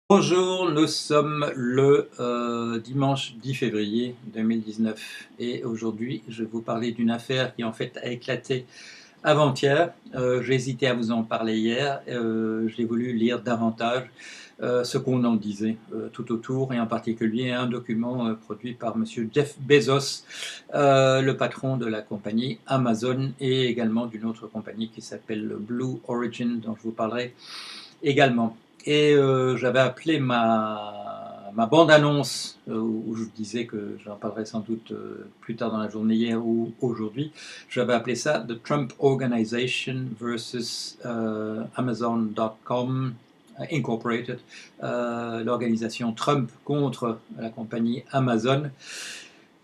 Bonjour, nous sommes le dimanche 10 février 2019 et aujourd'hui je vais vous parler d'une affaire qui en fait a éclaté avant-hier. J'ai hésité à vous en parler hier, j'ai voulu lire davantage ce qu'on en disait tout autour et en particulier un document produit par monsieur Jeff Bezos, le patron de la compagnie Amazon et également d'une autre compagnie qui s'appelle Blue Origin dont je vous parlerai également. Et j'avais appelé ma bande-annonce, où je disais que j'en parlerai sans doute plus tard dans la journée hier ou aujourd'hui, j'avais appelé ça The Trump Organization versus Amazon.com Incorporated, l'organisation Trump contre la compagnie Amazon.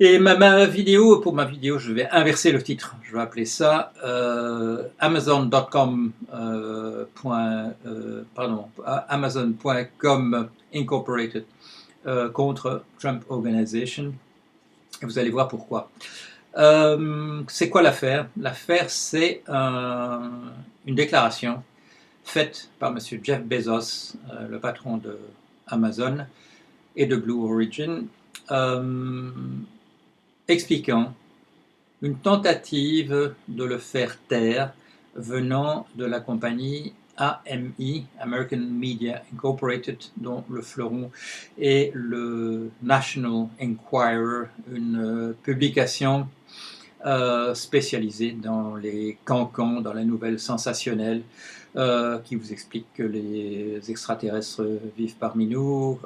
Et pour ma vidéo, je vais inverser le titre. Je vais appeler ça Amazon.com, Amazon.com Incorporated contre Trump Organization. Et vous allez voir pourquoi. C'est quoi l'affaire? L'affaire, c'est une déclaration faite par M. Jeff Bezos, le patron de Amazon et de Blue Origin, expliquant une tentative de le faire taire venant de la compagnie AMI, American Media Incorporated, dont le fleuron est le National Enquirer, une publication spécialisée dans les cancans, dans la nouvelle sensationnelle, qui vous explique que les extraterrestres vivent parmi nous,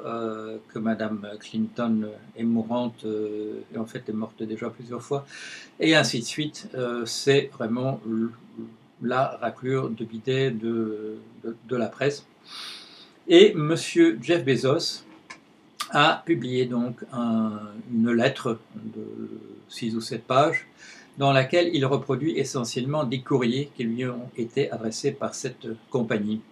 que Madame Clinton est mourante, et en fait est morte déjà plusieurs fois, et ainsi de suite. C'est vraiment la raclure de bidet de la presse. Et Monsieur Jeff Bezos a publié donc une lettre de 6 ou 7 pages dans laquelle il reproduit essentiellement des courriers qui lui ont été adressés par cette compagnie.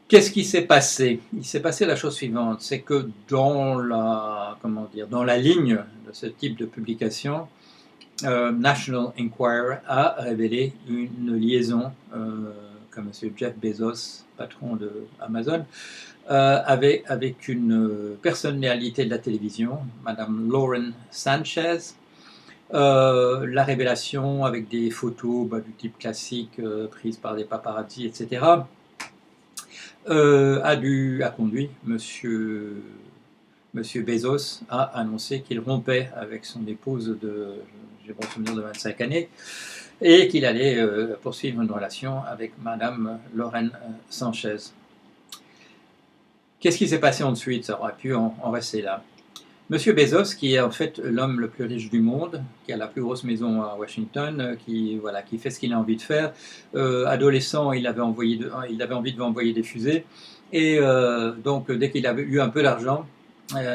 Qu'est-ce qui s'est passé? Il s'est passé la chose suivante, c'est que dans la ligne de ce type de publication, National Enquirer a révélé une liaison que M. Jeff Bezos, patron de Amazon, avait avec une personnalité de la télévision, Madame Lauren Sanchez. La révélation avec des photos du type classique prises par des paparazzi, etc., a conduit Monsieur Bezos à annoncer qu'il rompait avec son épouse j'ai bon souvenir de 25 années, et qu'il allait poursuivre une relation avec Madame Lauren Sanchez. Qu'est-ce qui s'est passé ensuite? Ça aurait pu en rester là. Monsieur Bezos, qui est en fait l'homme le plus riche du monde, qui a la plus grosse maison à Washington, qui fait ce qu'il a envie de faire. Adolescent, il avait envie de envoyer des fusées, et donc dès qu'il avait eu un peu d'argent,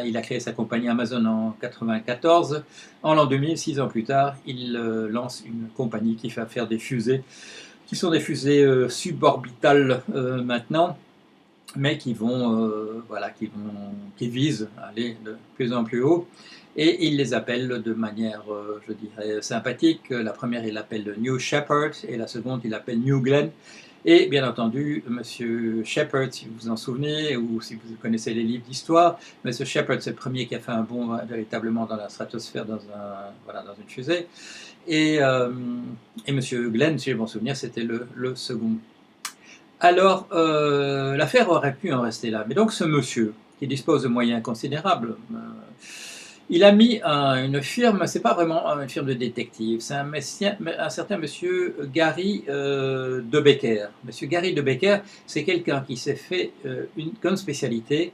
il a créé sa compagnie Amazon en 1994. En l'an 2000, 6 ans plus tard, il lance une compagnie qui fait faire des fusées, qui sont des fusées suborbitales maintenant, mais qui visent à aller de plus en plus haut, et il les appelle de manière, je dirais, sympathique. La première, il l'appelle New Shepard, et la seconde, il l'appelle New Glenn. Et bien entendu, Monsieur Shepard, si vous vous en souvenez, ou si vous connaissez les livres d'histoire, Monsieur Shepard, c'est le premier qui a fait un bond véritablement dans la stratosphère dans une fusée, et Monsieur Glenn, si je m'en souviens, c'était le second. Alors, l'affaire aurait pu en rester là. Mais donc ce monsieur, qui dispose de moyens considérables, il a mis une firme, c'est pas vraiment une firme de détective, c'est un certain monsieur Gary de Becker. Monsieur Gary de Becker, c'est quelqu'un qui s'est fait comme spécialité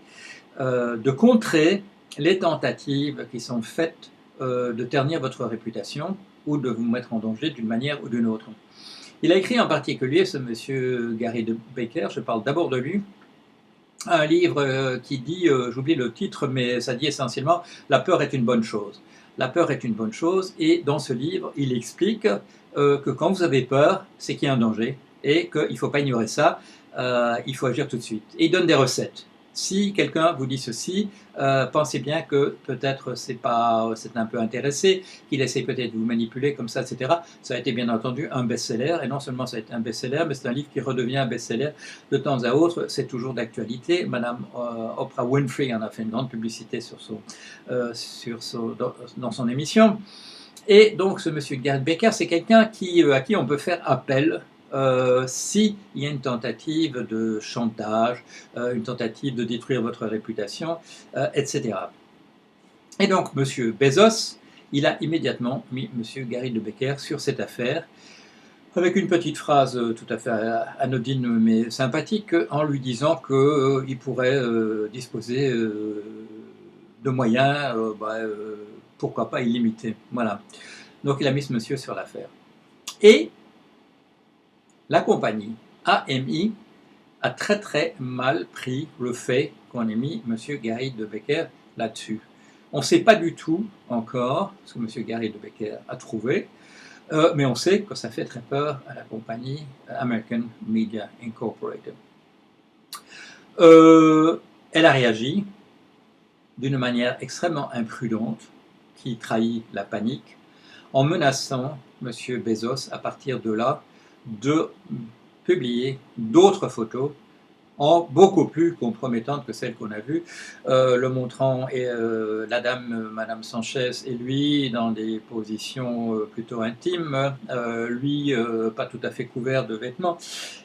de contrer les tentatives qui sont faites de ternir votre réputation ou de vous mettre en danger d'une manière ou d'une autre. Il a écrit en particulier, ce monsieur Gary de Becker, je parle d'abord de lui, un livre qui dit, j'oublie le titre, mais ça dit essentiellement « La peur est une bonne chose ». La peur est une bonne chose, et dans ce livre, il explique que quand vous avez peur, c'est qu'il y a un danger, et qu'il ne faut pas ignorer ça, il faut agir tout de suite. Et il donne des recettes. Si quelqu'un vous dit ceci, pensez bien que peut-être c'est un peu intéressé, qu'il essaie peut-être de vous manipuler comme ça, etc. Ça a été bien entendu un best-seller, et non seulement ça a été un best-seller, mais c'est un livre qui redevient un best-seller de temps à autre. C'est toujours d'actualité. Madame Oprah Winfrey en a fait une grande publicité dans son émission. Et donc ce monsieur Gary Becker, c'est quelqu'un à qui on peut faire appel s'il y a une tentative de chantage, une tentative de détruire votre réputation, etc. Et donc M. Bezos, il a immédiatement mis M. Gary de Becker sur cette affaire, avec une petite phrase tout à fait anodine mais sympathique, en lui disant qu'il pourrait disposer de moyens, pourquoi pas illimités. Voilà. Donc il a mis ce monsieur sur l'affaire. Et la compagnie AMI a très très mal pris le fait qu'on ait mis M. Gary de Becker là-dessus. On ne sait pas du tout encore ce que M. Gary de Becker a trouvé, mais on sait que ça fait très peur à la compagnie American Media Incorporated. Elle a réagi d'une manière extrêmement imprudente, qui trahit la panique, en menaçant M. Bezos à partir de là de publier d'autres photos beaucoup plus compromettantes que celles qu'on a vues, le montrant et la dame, Madame Sanchez, et lui dans des positions plutôt intimes, lui pas tout à fait couvert de vêtements,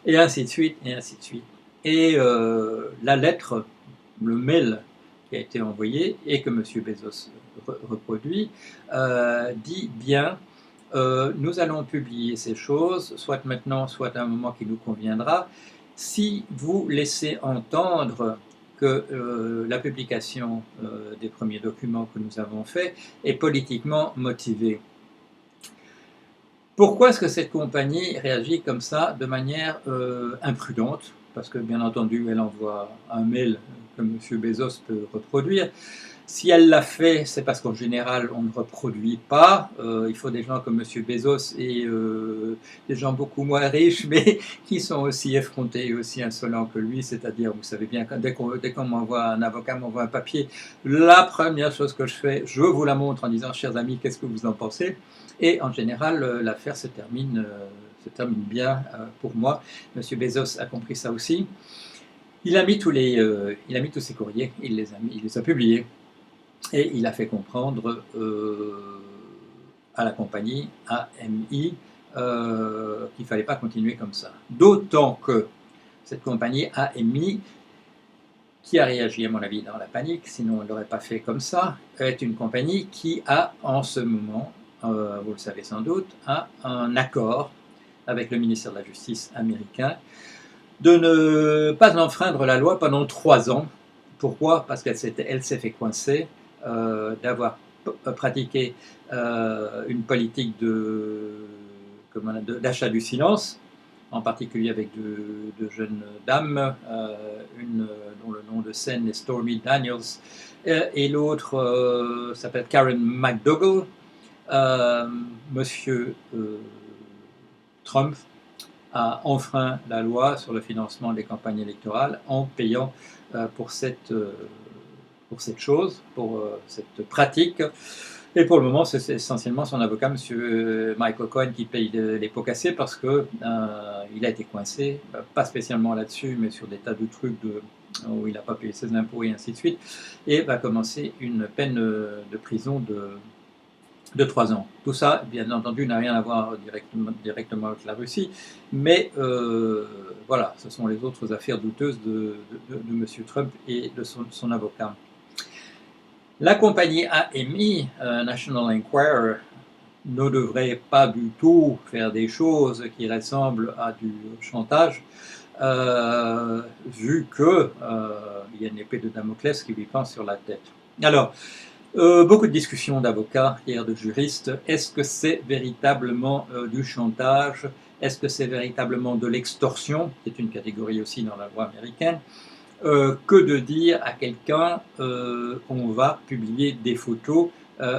et ainsi de suite, et ainsi de suite. Et la lettre, le mail qui a été envoyé et que M. Bezos reproduit, dit bien nous allons publier ces choses, soit maintenant, soit à un moment qui nous conviendra, si vous laissez entendre que la publication des premiers documents que nous avons faits est politiquement motivée. Pourquoi est-ce que cette compagnie réagit comme ça, de manière imprudente? Parce que, bien entendu, elle envoie un mail que M. Bezos peut reproduire. Si elle l'a fait, c'est parce qu'en général, on ne reproduit pas. Il faut des gens comme M. Bezos et des gens beaucoup moins riches, mais qui sont aussi effrontés et aussi insolents que lui. C'est-à-dire, vous savez bien, dès qu'on m'envoie, un avocat m'envoie un papier, la première chose que je fais, je vous la montre en disant, chers amis, qu'est-ce que vous en pensez? Et en général, l'affaire se termine bien pour moi. M. Bezos a compris ça aussi. Il a mis tous ses courriers, il les a publiés. Et il a fait comprendre à la compagnie AMI qu'il ne fallait pas continuer comme ça. D'autant que cette compagnie AMI, qui a réagi à mon avis dans la panique, sinon elle ne l'aurait pas fait comme ça, est une compagnie qui a en ce moment, vous le savez sans doute, a un accord avec le ministère de la Justice américain de ne pas enfreindre la loi pendant 3 ans. Pourquoi? Parce qu'elle s'est fait coincer d'avoir pratiqué une politique d'achat du silence, en particulier avec de jeunes dames, une dont le nom de scène est Stormy Daniels, et l'autre s'appelle Karen McDougal. Monsieur Trump a enfreint la loi sur le financement des campagnes électorales en payant pour cette chose, pour cette pratique. Et pour le moment, c'est essentiellement son avocat, M. Michael Cohen, qui paye les pots cassés parce qu'il a été coincé, pas spécialement là-dessus, mais sur des tas de trucs où il n'a pas payé ses impôts et ainsi de suite, et va commencer une peine de prison de 3 ans. Tout ça, bien entendu, n'a rien à voir directement avec la Russie, mais voilà, ce sont les autres affaires douteuses de M. Trump et de son avocat. La compagnie AMI, National Enquirer, ne devrait pas du tout faire des choses qui ressemblent à du chantage, vu qu'il y a une épée de Damoclès qui lui pend sur la tête. Alors, beaucoup de discussions d'avocats et de juristes. Est-ce que c'est véritablement du chantage? Est-ce que c'est véritablement de l'extorsion, qui est une catégorie aussi dans la loi américaine? Que de dire à quelqu'un qu'on va publier des photos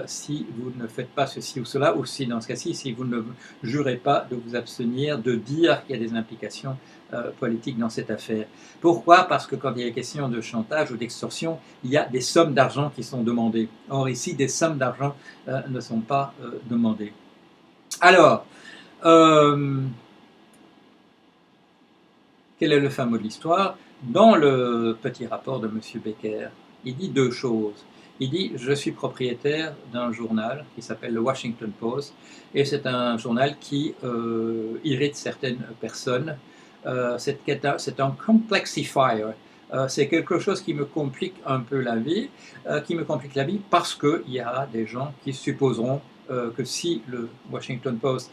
si vous ne faites pas ceci ou cela, ou si dans ce cas-ci, si vous ne jurez pas de vous abstenir de dire qu'il y a des implications politique dans cette affaire. Pourquoi? Parce que quand il est question de chantage ou d'extorsion, il y a des sommes d'argent qui sont demandées. Or ici, des sommes d'argent ne sont pas demandées. Alors, quel est le fin mot de l'histoire? Dans le petit rapport de M. Becker, il dit deux choses. Il dit « Je suis propriétaire d'un journal qui s'appelle le Washington Post et c'est un journal qui irrite certaines personnes. C'est un complexifier. C'est quelque chose qui me complique un peu la vie, parce qu'il y a des gens qui supposeront que si le Washington Post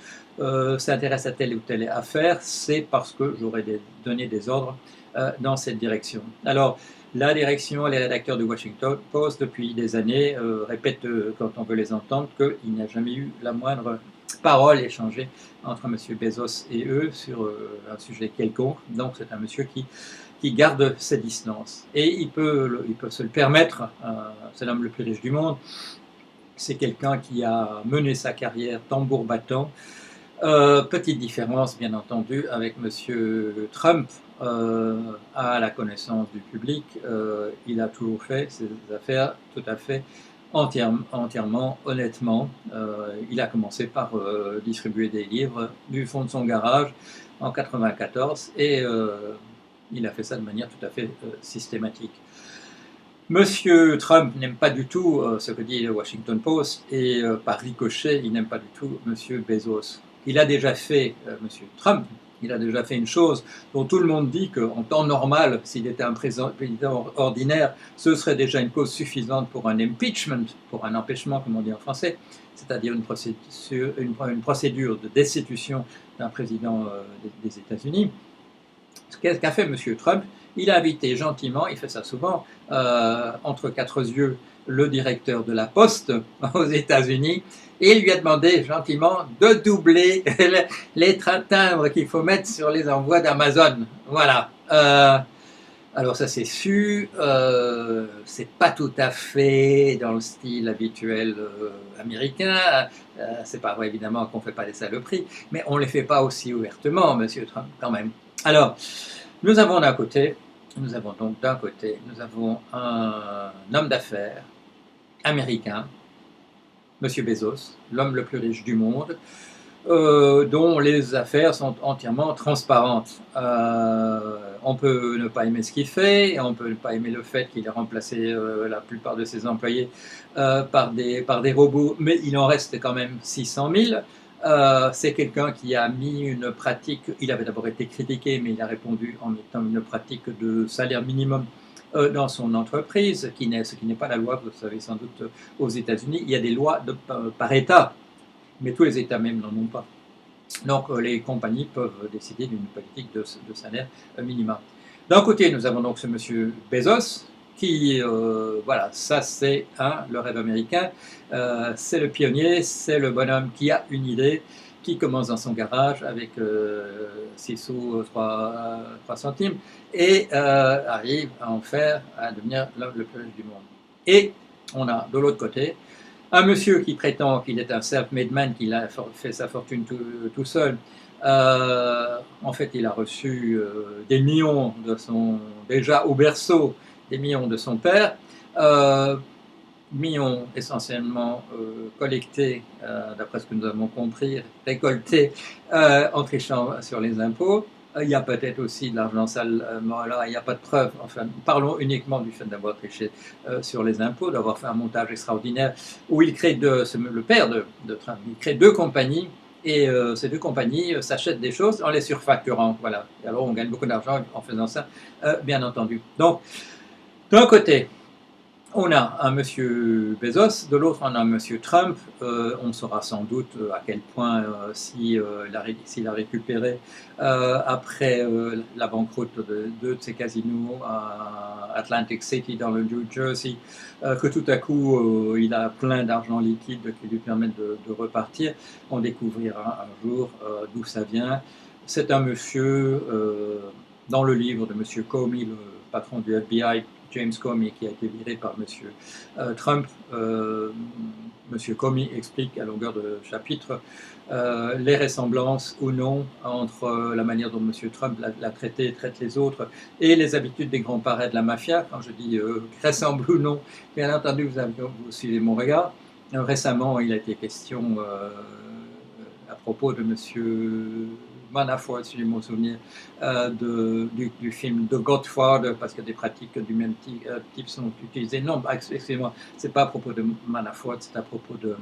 s'intéresse à telle ou telle affaire, c'est parce que j'aurais donné des ordres dans cette direction. » Alors, la direction, les rédacteurs du Washington Post, depuis des années, répètent, quand on veut les entendre, qu'il n'y a jamais eu la moindre parole échangée entre M. Bezos et eux sur un sujet quelconque. Donc, c'est un monsieur qui garde ses distances. Et il peut se le permettre, c'est l'homme le plus riche du monde, c'est quelqu'un qui a mené sa carrière tambour battant. Petite différence, bien entendu, avec M. Trump, à la connaissance du public, il a toujours fait ses affaires tout à fait entièrement honnêtement. Il a commencé par distribuer des livres du fond de son garage en 1994 et il a fait ça de manière tout à fait systématique. Monsieur Trump n'aime pas du tout ce que dit le Washington Post et par ricochet, il n'aime pas du tout Monsieur Bezos. Il a déjà fait, Monsieur Trump, il a déjà fait une chose dont tout le monde dit qu'en temps normal, s'il était un président ordinaire, ce serait déjà une cause suffisante pour un impeachment, pour un empêchement, comme on dit en français, c'est-à-dire une procédure de destitution d'un président des États-Unis. Qu'est-ce qu'a fait M. Trump? Il a invité gentiment, il fait ça souvent, entre quatre yeux, le directeur de la Poste aux États-Unis, et il lui a demandé gentiment de doubler les timbres qu'il faut mettre sur les envois d'Amazon. Voilà. Alors ça c'est su, c'est pas tout à fait dans le style habituel américain, c'est pas vrai évidemment qu'on fait pas des saloperies, mais on les fait pas aussi ouvertement, Monsieur Trump, quand même. Alors, nous avons d'un côté, nous avons un homme d'affaires américain, M. Bezos, l'homme le plus riche du monde, dont les affaires sont entièrement transparentes. On peut ne pas aimer ce qu'il fait, et on peut ne pas aimer le fait qu'il ait remplacé la plupart de ses employés par des robots, mais il en reste quand même 600 000. C'est quelqu'un qui a mis une pratique, il avait d'abord été critiqué, mais il a répondu en mettant une pratique de salaire minimum dans son entreprise, ce qui n'est pas la loi, vous le savez sans doute, aux États-Unis. Il y a des lois par État, mais tous les États même n'en ont pas. Donc les compagnies peuvent décider d'une politique de salaire minimum. D'un côté, nous avons donc ce monsieur Bezos, qui, voilà, ça c'est le rêve américain, c'est le pionnier, c'est le bonhomme qui a une idée, qui commence dans son garage avec 6 sous 3 centimes, et arrive à devenir l'homme le plus riche du monde. Et on a de l'autre côté un monsieur qui prétend qu'il est un self-made man, qu'il a fait sa fortune tout seul. En fait, il a reçu des millions déjà au berceau, des millions de son père, millions essentiellement collectés, d'après ce que nous avons compris, récoltés en trichant sur les impôts. Il y a peut-être aussi de l'argent sale, là, il n'y a pas de preuve. Enfin, parlons uniquement du fait d'avoir triché sur les impôts, d'avoir fait un montage extraordinaire où il crée le père de Trump, il crée deux compagnies et ces deux compagnies s'achètent des choses en les surfacturant. Voilà. Et alors on gagne beaucoup d'argent en faisant ça, bien entendu. Donc, d'un côté, on a un monsieur Bezos, de l'autre on a un monsieur Trump. On saura sans doute à quel point s'il a récupéré après la banqueroute de deux de ses casinos à Atlantic City dans le New Jersey, que tout à coup il a plein d'argent liquide qui lui permettent de repartir. On découvrira un jour d'où ça vient. C'est un monsieur, dans le livre de monsieur Comey, le patron du FBI, James Comey, qui a été viré par M. Trump. M. Comey explique à longueur de chapitre les ressemblances ou non entre la manière dont M. Trump l'a traité et traite les autres et les habitudes des grands parrains de la mafia. Quand je dis ressemble ou non, bien entendu, vous suivez mon regard. Récemment, il a été question à propos de M. Manafort, si je me souviens, du film The Godfather, parce que des pratiques du même type sont utilisées. Non, excusez-moi, c'est pas à propos de Manafort, c'est à propos de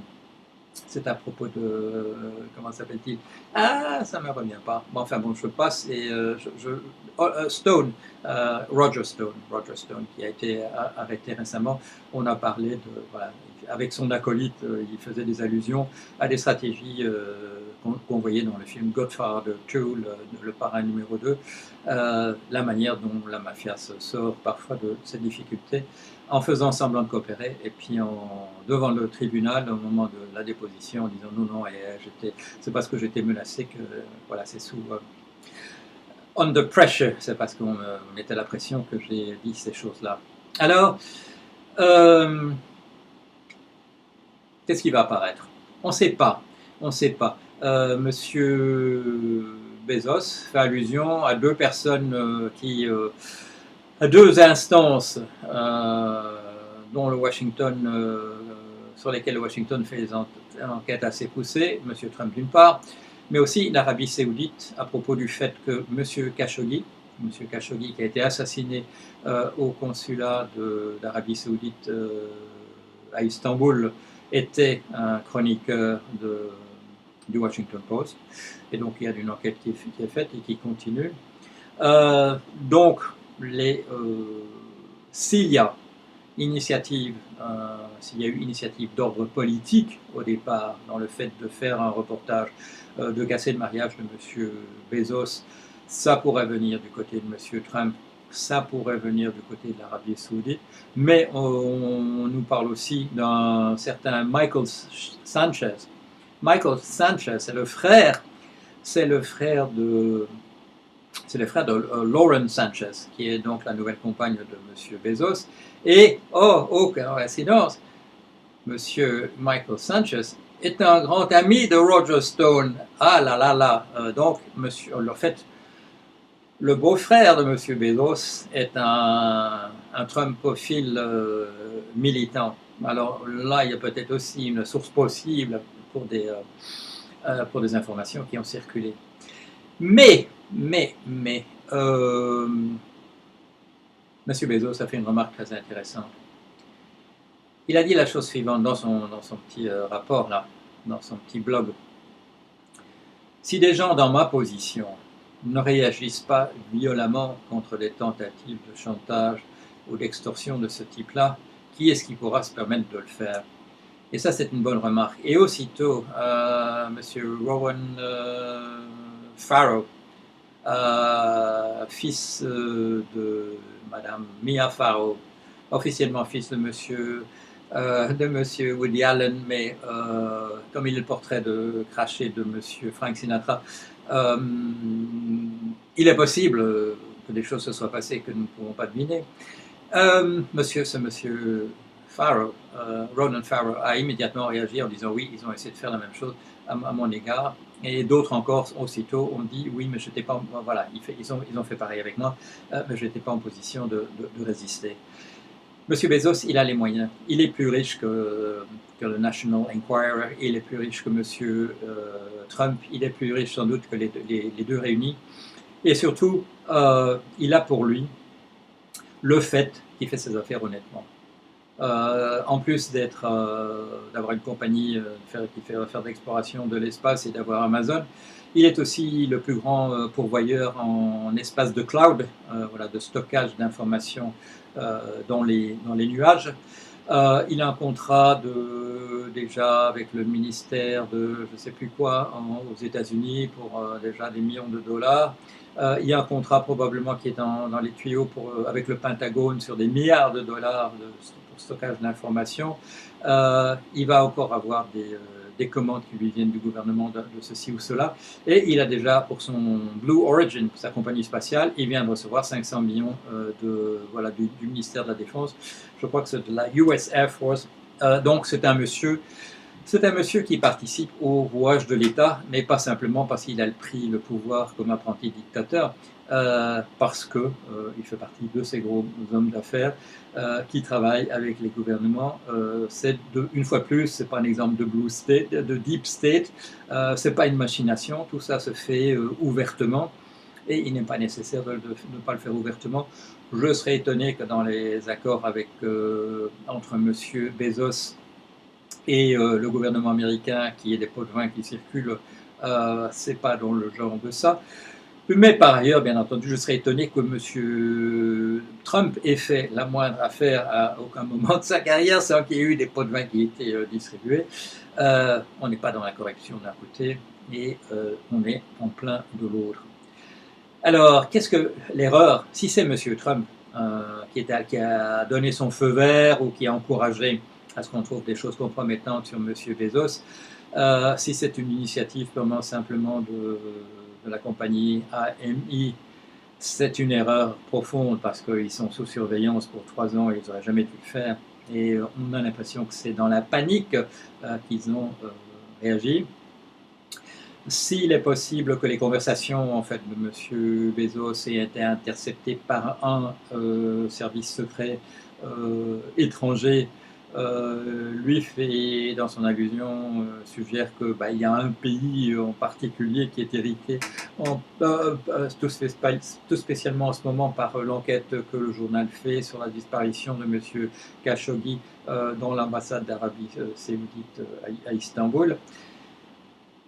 comment s'appelle-t-il? Ah, ça me revient pas. Bon, enfin bon, je passe et Stone, Roger Stone, qui a été arrêté récemment. On a parlé de voilà, avec son acolyte, il faisait des allusions à des stratégies qu'on voyait dans le film Godfather 2, le parrain numéro 2, la manière dont la mafia se sort parfois de ses difficultés en faisant semblant de coopérer et puis devant le tribunal au moment de la déposition en disant non, c'est parce que j'étais menacé que voilà, c'est sous under pressure, c'est parce qu'on me mettait la pression que j'ai dit ces choses-là. Alors, qu'est-ce qui va apparaître? On ne sait pas. Monsieur Bezos fait allusion à deux personnes à deux instances dont sur lesquelles le Washington fait des enquêtes assez poussées, M. Trump d'une part, mais aussi l'Arabie Saoudite à propos du fait que M. Khashoggi qui a été assassiné au consulat d'Arabie Saoudite à Istanbul, était un chroniqueur du Washington Post. Et donc il y a une enquête qui est faite et qui continue. Donc, s'il y a eu initiative d'ordre politique au départ dans le fait de faire un reportage, de casser le mariage de M. Bezos, ça pourrait venir du côté de M. Trump, ça pourrait venir du côté de l'Arabie Saoudite, mais on nous parle aussi d'un certain Michael Sanchez. Michael Sanchez, c'est le frère de Lauren Sanchez, qui est donc la nouvelle compagne de M. Bezos. Et, quelle coïncidence, M. Michael Sanchez est un grand ami de Roger Stone. Ah là là là. Donc, le beau-frère de M. Bezos est un Trumpophile militant. Alors là, il y a peut-être aussi une source possible pour des informations qui ont circulé. Mais M. Bezos a fait une remarque très intéressante. Il a dit la chose suivante dans son petit rapport, là, dans son petit blog. Si des gens dans ma position ne réagissent pas violemment contre des tentatives de chantage ou d'extorsion de ce type-là, qui est-ce qui pourra se permettre de le faire? Et ça, c'est une bonne remarque. Et aussitôt, M. Rowan Farrow, fils de Madame Mia Farrow, officiellement fils de Monsieur Woody Allen, mais comme il est le portrait de craché de Monsieur Frank Sinatra, il est possible que des choses se soient passées que nous ne pouvons pas deviner. Monsieur Farrow, Ronan Farrow, a immédiatement réagi en disant oui, ils ont essayé de faire la même chose à mon égard. Et d'autres encore, aussitôt, ont dit oui, mais j'étais pas. Voilà, ils ont fait pareil avec moi, mais je n'étais pas en position de résister. Monsieur Bezos, il a les moyens. Il est plus riche que le National Enquirer, il est plus riche que Monsieur Trump, il est plus riche sans doute que les deux réunis. Et surtout, il a pour lui le fait qu'il fait ses affaires honnêtement. En plus d'avoir une compagnie qui fait faire de l'exploration de l'espace et d'avoir Amazon, il est aussi le plus grand pourvoyeur en espace de cloud, de stockage d'informations dans les nuages. Il a un contrat déjà avec le ministère de je ne sais plus quoi aux États-Unis pour déjà des millions de dollars. Il y a un contrat probablement qui est dans les tuyaux avec le Pentagone sur des milliards de dollars pour stockage d'informations. Il va encore avoir des commandes qui lui viennent du gouvernement de ceci ou cela. Et il a déjà, pour son Blue Origin, pour sa compagnie spatiale, il vient de recevoir 500 millions du ministère de la Défense. Je crois que c'est de la US Air Force. Donc c'est un monsieur qui participe au rouage de l'État, mais pas simplement parce qu'il a pris le pouvoir comme apprenti dictateur, parce qu'il fait partie de ces gros hommes d'affaires qui travaillent avec les gouvernements. Une fois plus, ce n'est pas un exemple de Blue State, de Deep State, ce n'est pas une machination, tout ça se fait ouvertement, et il n'est pas nécessaire de ne pas le faire ouvertement. Je serais étonné que dans les accords entre M. Bezos et le gouvernement américain, qui est des pots de vin qui circulent, c'est pas dans le genre de ça. Mais par ailleurs, bien entendu, je serais étonné que M. Trump ait fait la moindre affaire à aucun moment de sa carrière sans qu'il y ait eu des pots de vin qui aient été distribués. On n'est pas dans la corruption d'un côté et on est en plein de l'autre. Alors, qu'est-ce que l'erreur, si c'est M. Trump qui a donné son feu vert ou qui a encouragé à ce qu'on trouve des choses compromettantes sur M. Bezos, si c'est une initiative purement simplement de la compagnie AMI, c'est une erreur profonde parce qu'ils sont sous surveillance pour 3 ans et ils n'auraient jamais dû le faire. Et on a l'impression que c'est dans la panique qu'ils ont réagi. S'il est possible que les conversations en fait, de M. Bezos aient été interceptées par un service secret étranger, lui fait, dans son allusion, suggère que il y a un pays en particulier qui est hérité, tout spécialement en ce moment par l'enquête que le journal fait sur la disparition de M. Khashoggi dans l'ambassade d'Arabie Saoudite à Istanbul.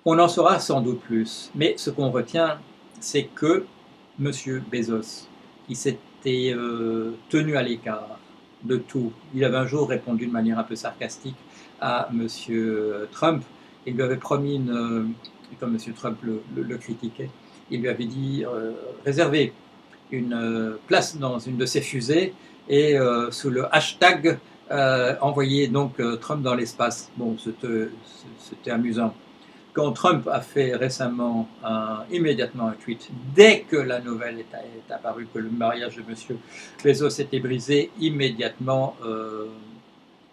On en saura sans doute plus, mais ce qu'on retient, c'est que M. Bezos, il s'était tenu à l'écart de tout. Il avait un jour répondu de manière un peu sarcastique à M. Trump. Il lui avait promis, comme M. Trump le critiquait, il lui avait dit réserver une place dans une de ses fusées et sous le hashtag envoyer donc Trump dans l'espace. Bon, c'était amusant. Quand Trump a fait récemment immédiatement un tweet, dès que la nouvelle est apparue que le mariage de M. Bezos était brisé, immédiatement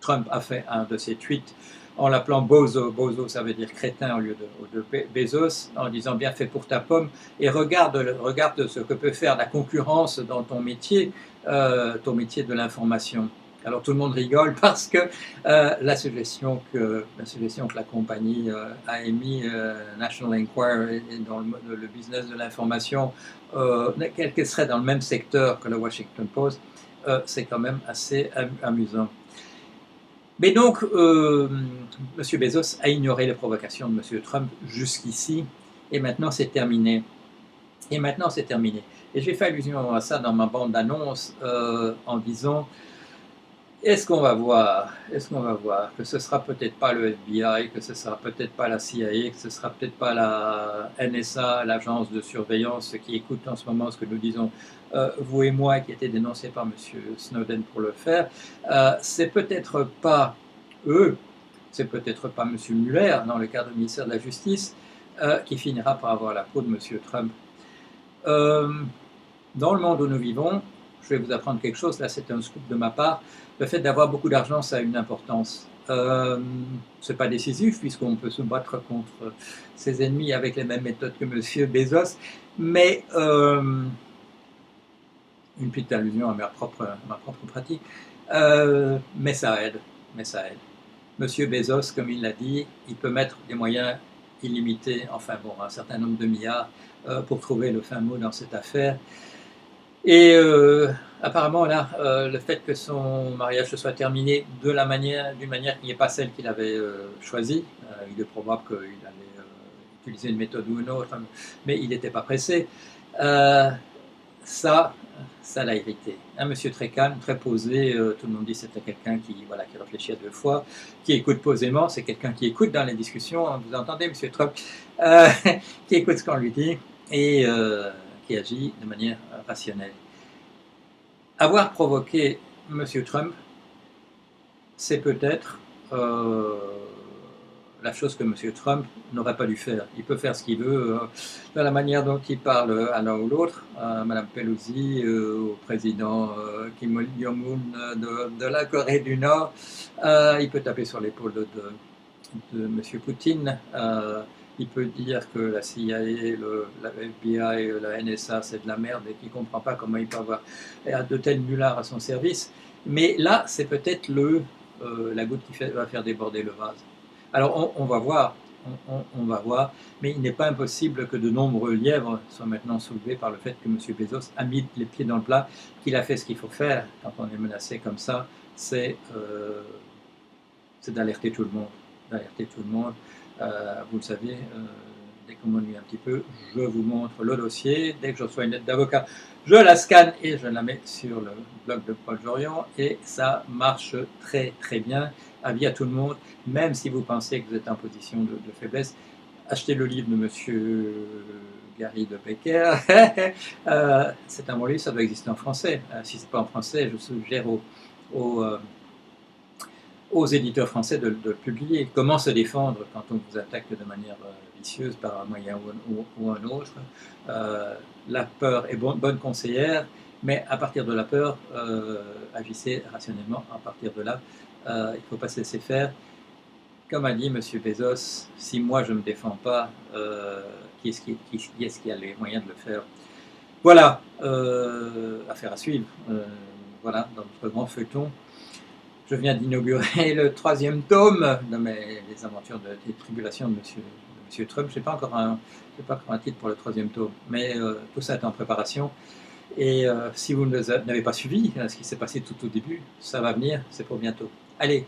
Trump a fait un de ses tweets en l'appelant Bozo. Bozo, ça veut dire crétin au lieu de Bezos, en disant bien fait pour ta pomme, et regarde ce que peut faire la concurrence dans ton métier de l'information. Alors tout le monde rigole parce que la suggestion que la compagnie a émise, National Enquirer, dans le business de l'information, qu'elle serait dans le même secteur que le Washington Post, c'est quand même assez amusant. Mais donc, M. Bezos a ignoré les provocations de M. Trump jusqu'ici, et maintenant c'est terminé. Et je vais faire allusion à ça dans ma bande d'annonces en disant... Est-ce qu'on va voir que ce sera peut-être pas le FBI, que ce sera peut-être pas la CIA, que ce sera peut-être pas la NSA, l'agence de surveillance qui écoute en ce moment ce que nous disons, vous et moi, qui a été dénoncé par M. Snowden pour le faire. C'est peut-être pas eux, c'est peut-être pas M. Mueller, dans le cadre du ministère de la Justice, qui finira par avoir la peau de M. Trump. Dans le monde où nous vivons, je vais vous apprendre quelque chose, là c'est un scoop de ma part, le fait d'avoir beaucoup d'argent, ça a une importance. Ce n'est pas décisif, puisqu'on peut se battre contre ses ennemis avec les mêmes méthodes que M. Bezos, mais une petite allusion à ma propre pratique, mais ça aide. M. Bezos, comme il l'a dit, il peut mettre des moyens illimités, un certain nombre de milliards, pour trouver le fin mot dans cette affaire. Et apparemment, là, le fait que son mariage se soit terminé d'une manière qui n'est pas celle qu'il avait choisie, il est probable qu'il allait utiliser une méthode ou une autre, mais il n'était pas pressé, ça l'a irrité. Un monsieur très calme, très posé, tout le monde dit que c'était quelqu'un qui réfléchit à 2 fois, qui écoute posément, c'est quelqu'un qui écoute dans les discussions, vous entendez, monsieur Trump, qui écoute ce qu'on lui dit, et qui agit de manière rationnelle. Avoir provoqué M. Trump, c'est peut-être la chose que M. Trump n'aurait pas dû faire. Il peut faire ce qu'il veut dans la manière dont il parle à l'un ou l'autre, à Mme Pelosi, au président Kim Jong-un de la Corée du Nord. Il peut taper sur l'épaule de M. Poutine. Il peut dire que la CIA, la FBI, la NSA, c'est de la merde et qu'il ne comprend pas comment il peut avoir de tels nullards à son service. Mais là, c'est peut-être la goutte qui va faire déborder le vase. Alors, on va voir, on va voir, mais il n'est pas impossible que de nombreux lièvres soient maintenant soulevés par le fait que M. Bezos a mis les pieds dans le plat, qu'il a fait ce qu'il faut faire quand on est menacé comme ça, c'est d'alerter tout le monde. D'alerter tout le monde. Vous le savez, dès qu'on m'ennuie un petit peu, je vous montre le dossier. Dès que je reçois une lettre d'avocat, je la scanne et je la mets sur le blog de Paul Jorion. Et ça marche très très bien. Avis à tout le monde, même si vous pensez que vous êtes en position de faiblesse, achetez le livre de Monsieur Gary de Becker. C'est un bon livre, ça doit exister en français. Si ce n'est pas en français, je suggère aux éditeurs français de le publier. Comment se défendre quand on vous attaque de manière vicieuse par un moyen ou un autre. La peur est bonne conseillère, mais à partir de la peur, agissez rationnellement. À partir de là, il ne faut pas se laisser faire. Comme a dit M. Bezos, si moi je ne me défends pas, qui est-ce qui a les moyens de le faire? Voilà, affaire à suivre. Voilà, dans notre grand feuilleton. Je viens d'inaugurer le 3e tome de les aventures des tribulations de Monsieur Trump. Je n'ai pas encore un titre pour le 3e tome, mais tout ça est en préparation. Et si vous n'avez pas suivi ce qui s'est passé tout au début, ça va venir, c'est pour bientôt. Allez,